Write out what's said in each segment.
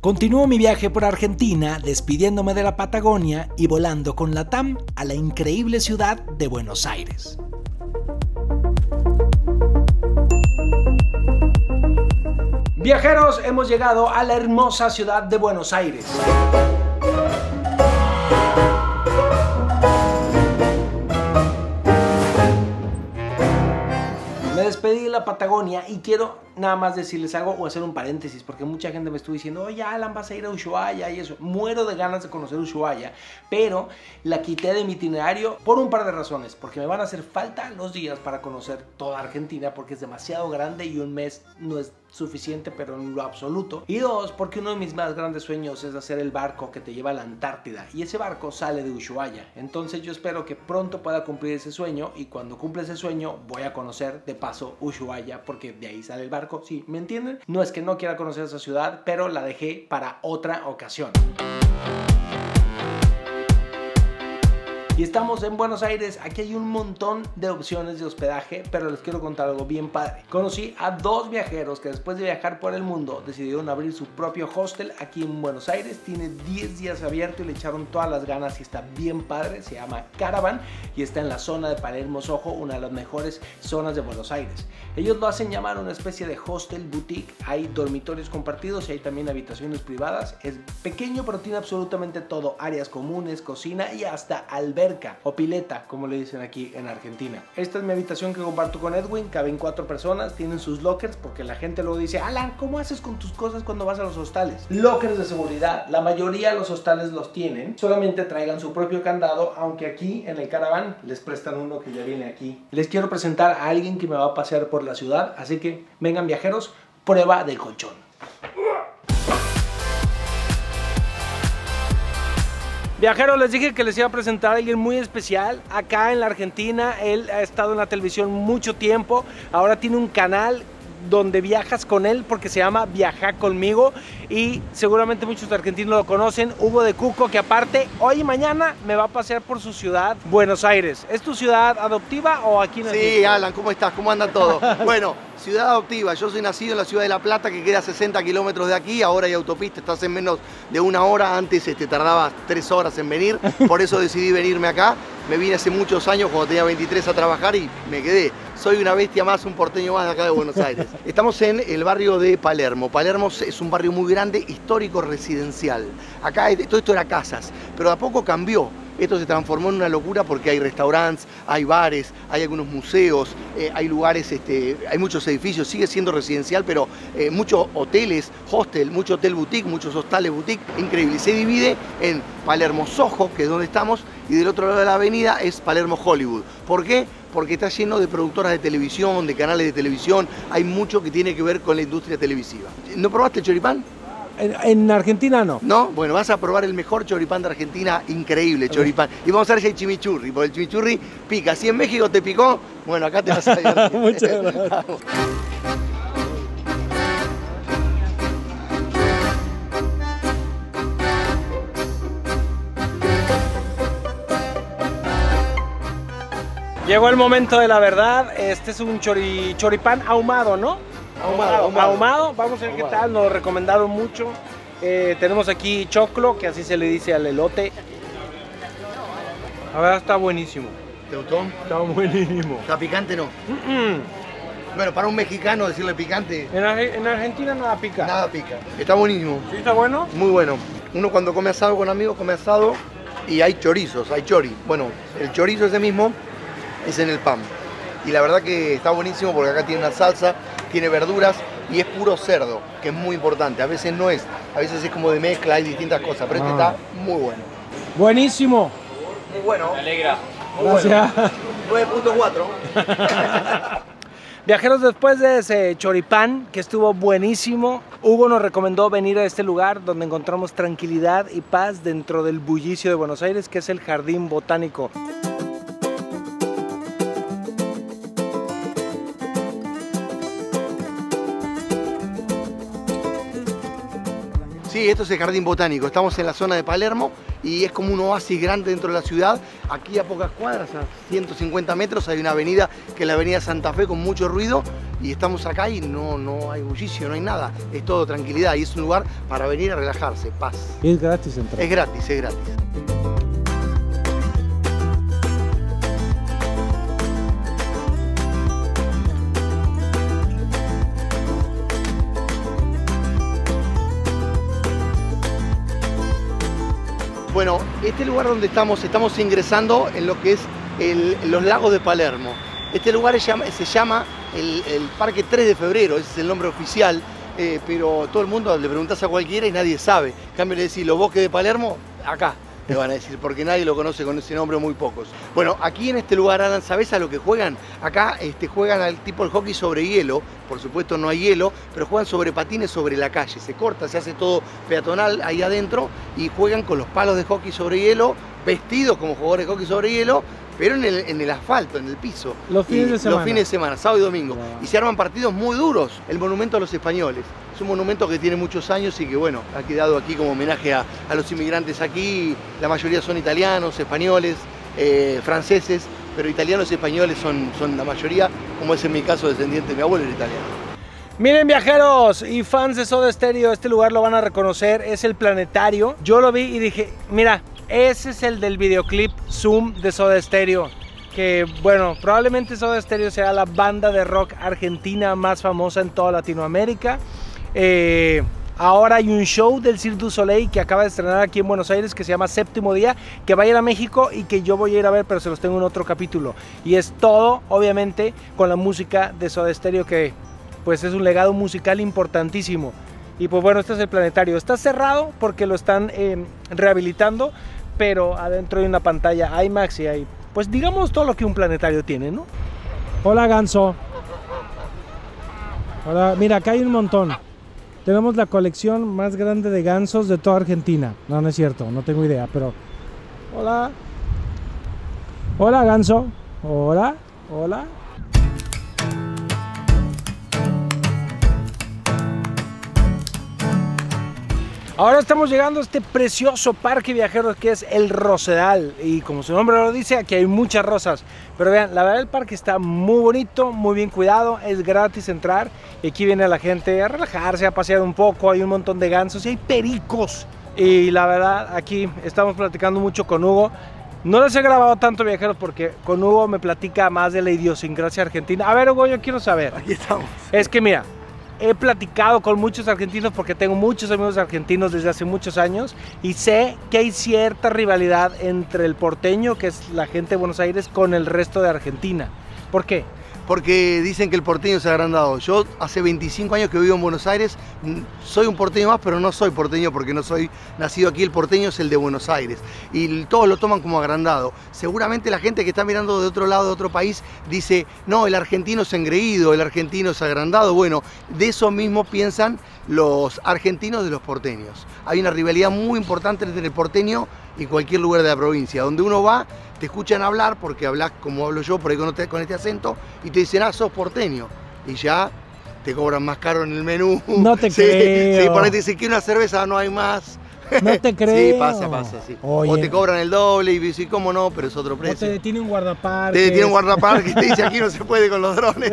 Continúo mi viaje por Argentina, despidiéndome de la Patagonia y volando con la TAM a la increíble ciudad de Buenos Aires. Viajeros, hemos llegado a la hermosa ciudad de Buenos Aires. Me despedí de la Patagonia y quiero nada más decirles algo o hacer un paréntesis, porque mucha gente me estuvo diciendo: oye, Alan, vas a ir a Ushuaia y eso. Muero de ganas de conocer Ushuaia, pero la quité de mi itinerario por un par de razones. Porque me van a hacer falta los días para conocer toda Argentina, porque es demasiado grande y un mes no es suficiente, pero en lo absoluto. Y dos, porque uno de mis más grandes sueños es hacer el barco que te lleva a la Antártida, y ese barco sale de Ushuaia. Entonces yo espero que pronto pueda cumplir ese sueño, y cuando cumpla ese sueño voy a conocer de paso Ushuaia, porque de ahí sale el barco. ¿Sí? ¿Me entienden? No es que no quiera conocer esa ciudad, pero la dejé para otra ocasión. Y estamos en Buenos Aires. Aquí hay un montón de opciones de hospedaje, pero les quiero contar algo bien padre. Conocí a dos viajeros que después de viajar por el mundo decidieron abrir su propio hostel aquí en Buenos Aires. Tiene 10 días abierto y le echaron todas las ganas y está bien padre. Se llama Caravan y está en la zona de Palermo Soho, una de las mejores zonas de Buenos Aires. Ellos lo hacen llamar una especie de hostel boutique. Hay dormitorios compartidos y hay también habitaciones privadas. Es pequeño, pero tiene absolutamente todo: áreas comunes, cocina y hasta alberca o pileta, como le dicen aquí en Argentina. Esta es mi habitación que comparto con Edwin. Caben 4 personas, tienen sus lockers, porque la gente luego dice: Alan, ¿cómo haces con tus cosas cuando vas a los hostales? Lockers de seguridad, la mayoría de los hostales los tienen. Solamente traigan su propio candado, aunque aquí en el Caravan les prestan uno que ya viene aquí. Les quiero presentar a alguien que me va a pasear por la ciudad, así que vengan, viajeros, prueba del colchón. Viajeros, les dije que les iba a presentar a alguien muy especial acá en la Argentina. Él ha estado en la televisión mucho tiempo, ahora tiene un canal donde viajas con él porque se llama Viaja Conmigo, y seguramente muchos argentinos lo conocen. Hugo de Cuco, que aparte hoy y mañana me va a pasear por su ciudad, Buenos Aires. ¿Es tu ciudad adoptiva o aquí naciste? Sí, Alan, ¿cómo estás? ¿Cómo anda todo? Bueno, ciudad adoptiva. Yo soy nacido en la ciudad de La Plata, que queda a 60 kilómetros de aquí. Ahora hay autopista, estás en menos de una hora. Antes tardabas 3 horas en venir, por eso decidí venirme acá. Me vine hace muchos años, cuando tenía 23, a trabajar y me quedé. Soy una bestia más, un porteño más de acá de Buenos Aires. Estamos en el barrio de Palermo. Palermo es un barrio muy grande, histórico, residencial. Acá todo esto era casas, pero de a poco cambió. Esto se transformó en una locura porque hay restaurantes, hay bares, hay algunos museos, hay lugares, hay muchos edificios. Sigue siendo residencial, pero muchos hoteles, hostel, mucho hotel boutique, muchos hostales boutique. Increíble. Se divide en Palermo Soho, que es donde estamos, y del otro lado de la avenida es Palermo Hollywood. ¿Por qué? Porque está lleno de productoras de televisión, de canales de televisión. Hay mucho que tiene que ver con la industria televisiva. ¿No probaste el choripán? En Argentina no. ¿No? Bueno, vas a probar el mejor choripán de Argentina, increíble choripán. Y vamos a ver si hay chimichurri, porque el chimichurri pica. Si en México te picó, bueno, acá te vas a divertir. Muchas gracias. Llegó el momento de la verdad. Este es un choripán ahumado, ¿no? Ahumado. Vamos a ver qué tal, nos lo recomendaron mucho. Tenemos aquí choclo, que así se le dice al elote. La verdad está buenísimo. ¿Te gustó? Está buenísimo. ¿Está picante no? Bueno, para un mexicano decirle picante... En Argentina nada pica. Nada pica. Está buenísimo. ¿Sí está bueno? Muy bueno. Uno cuando come asado con amigos, come asado y hay chorizos, hay chori. Bueno, el chorizo ese mismo es en el pan. Y la verdad que está buenísimo porque acá tiene una salsa, tiene verduras y es puro cerdo, que es muy importante. A veces no es, a veces es como de mezcla, hay distintas cosas, pero este está muy bueno. Buenísimo. Muy bueno. Me alegra. Muy Gracias. Bueno. 9.4. Viajeros, después de ese choripán que estuvo buenísimo, Hugo nos recomendó venir a este lugar donde encontramos tranquilidad y paz dentro del bullicio de Buenos Aires, que es el Jardín Botánico. Sí, esto es el Jardín Botánico. Estamos en la zona de Palermo y es como un oasis grande dentro de la ciudad. Aquí a pocas cuadras, a 150 metros, hay una avenida que es la avenida Santa Fe con mucho ruido y estamos acá y no hay bullicio, no hay nada, es todo tranquilidad y es un lugar para venir a relajarse, paz. ¿Y es gratis entrar? Es gratis, es gratis. Bueno, este lugar donde estamos ingresando en lo que es los lagos de Palermo. Este lugar se llama el Parque 3 de Febrero, ese es el nombre oficial, pero todo el mundo le preguntás a cualquiera y nadie sabe. En cambio le decís los bosques de Palermo, acá te van a decir, porque nadie lo conoce con ese nombre, muy pocos. Bueno, aquí en este lugar, Alan, ¿sabés a lo que juegan? Acá juegan al tipo el hockey sobre hielo, por supuesto no hay hielo, pero juegan sobre patines sobre la calle, se corta, se hace todo peatonal ahí adentro y juegan con los palos de hockey sobre hielo, vestidos como jugadores de hockey sobre hielo, pero en el asfalto, en el piso. Los fines de semana. Los fines de semana, sábado y domingo. Wow. Y se arman partidos muy duros. El monumento a los españoles. Es un monumento que tiene muchos años y que, bueno, ha quedado aquí como homenaje a los inmigrantes aquí. La mayoría son italianos, españoles, franceses, pero italianos y españoles son la mayoría, como es en mi caso descendiente, mi abuelo era italiano. Miren, viajeros y fans de Soda Stereo, este lugar lo van a reconocer, es el Planetario. Yo lo vi y dije, mira, ese es el del videoclip Zoom de Soda Stereo. Que bueno, probablemente Soda Stereo sea la banda de rock argentina más famosa en toda Latinoamérica. Ahora hay un show del Cirque du Soleil que acaba de estrenar aquí en Buenos Aires que se llama Séptimo Día, que va a ir a México y que yo voy a ir a ver, pero se los tengo en otro capítulo. Y es todo, obviamente, con la música de Soda Stereo, que pues es un legado musical importantísimo. Y pues bueno, este es el Planetario. Está cerrado porque lo están rehabilitando, pero adentro hay una pantalla IMAX y hay, pues digamos, todo lo que un planetario tiene, ¿no? Hola, ganso. Hola, mira, acá hay un montón. Tenemos la colección más grande de gansos de toda Argentina. No, no es cierto, no tengo idea, pero... Hola. Hola, ganso. Hola, hola. Ahora estamos llegando a este precioso parque viajeros que es el Rosedal, y como su nombre lo dice, aquí hay muchas rosas. Pero vean, la verdad el parque está muy bonito, muy bien cuidado, es gratis entrar y aquí viene la gente a relajarse, a pasear un poco, hay un montón de gansos y hay pericos. Y la verdad aquí estamos platicando mucho con Hugo. No les he grabado tanto, viajeros, porque con Hugo me platica más de la idiosincrasia argentina. A ver, Hugo, yo quiero saber. Aquí estamos. Es que mira, he platicado con muchos argentinos porque tengo muchos amigos argentinos desde hace muchos años y sé que hay cierta rivalidad entre el porteño, que es la gente de Buenos Aires, con el resto de Argentina. ¿Por qué? Porque dicen que el porteño es agrandado. Yo hace 25 años que vivo en Buenos Aires, soy un porteño más, pero no soy porteño porque no soy nacido aquí. El porteño es el de Buenos Aires y todos lo toman como agrandado. Seguramente la gente que está mirando de otro lado, de otro país, dice, no, el argentino es engreído, el argentino es agrandado. Bueno, de eso mismo piensan los argentinos de los porteños. Hay una rivalidad muy importante entre el porteño y cualquier lugar de la provincia. Donde uno va, te escuchan hablar, porque hablas como hablo yo, por ahí con este acento, y te dicen, sos porteño. Y ya te cobran más caro en el menú. No te creo. Sí, por ahí te dicen que una cerveza no hay más. No te creo. Sí, pasa, sí. Oye. O te cobran el doble y dices, ¿cómo no? Pero es otro precio. O te detiene un guardaparques. Te detiene un guardaparques y te dice, aquí no se puede con los drones.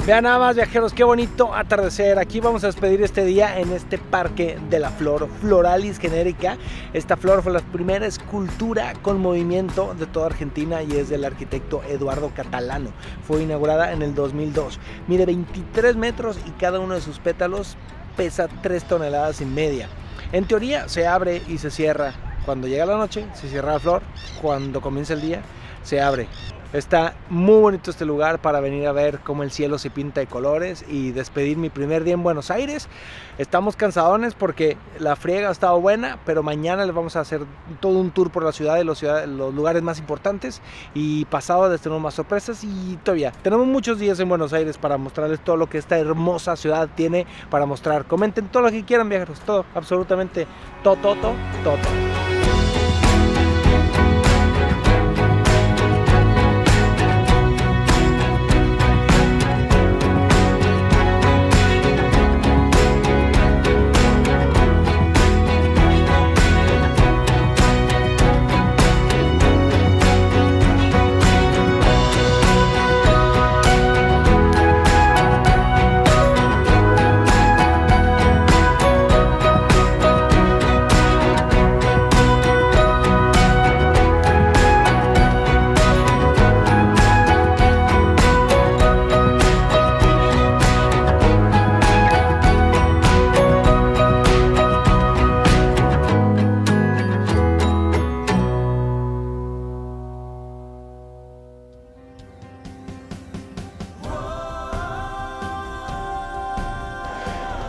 Vean nada más, viajeros, qué bonito atardecer. Aquí vamos a despedir este día en este Parque de la Flor, Floralis generica. Esta flor fue la primera escultura con movimiento de toda Argentina y es del arquitecto Eduardo Catalano. Fue inaugurada en el 2002. Mide 23 metros y cada uno de sus pétalos pesa 3,5 toneladas. En teoría se abre y se cierra cuando llega la noche, se cierra la flor, cuando comienza el día. se abre. Está muy bonito este lugar para venir a ver cómo el cielo se pinta de colores y despedir mi primer día en Buenos Aires. Estamos cansadones porque la friega ha estado buena, pero mañana les vamos a hacer todo un tour por la ciudad y los lugares más importantes, y pasado les tenemos más sorpresas y todavía tenemos muchos días en Buenos Aires para mostrarles todo lo que esta hermosa ciudad tiene para mostrar. Comenten todo lo que quieran, viajeros, todo, absolutamente todo.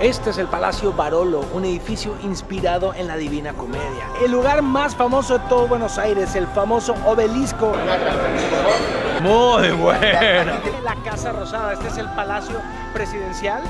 Este es el Palacio Barolo, un edificio inspirado en la Divina Comedia. El lugar más famoso de todo Buenos Aires, el famoso obelisco. Muy bueno. La Casa Rosada, este es el Palacio Presidencial.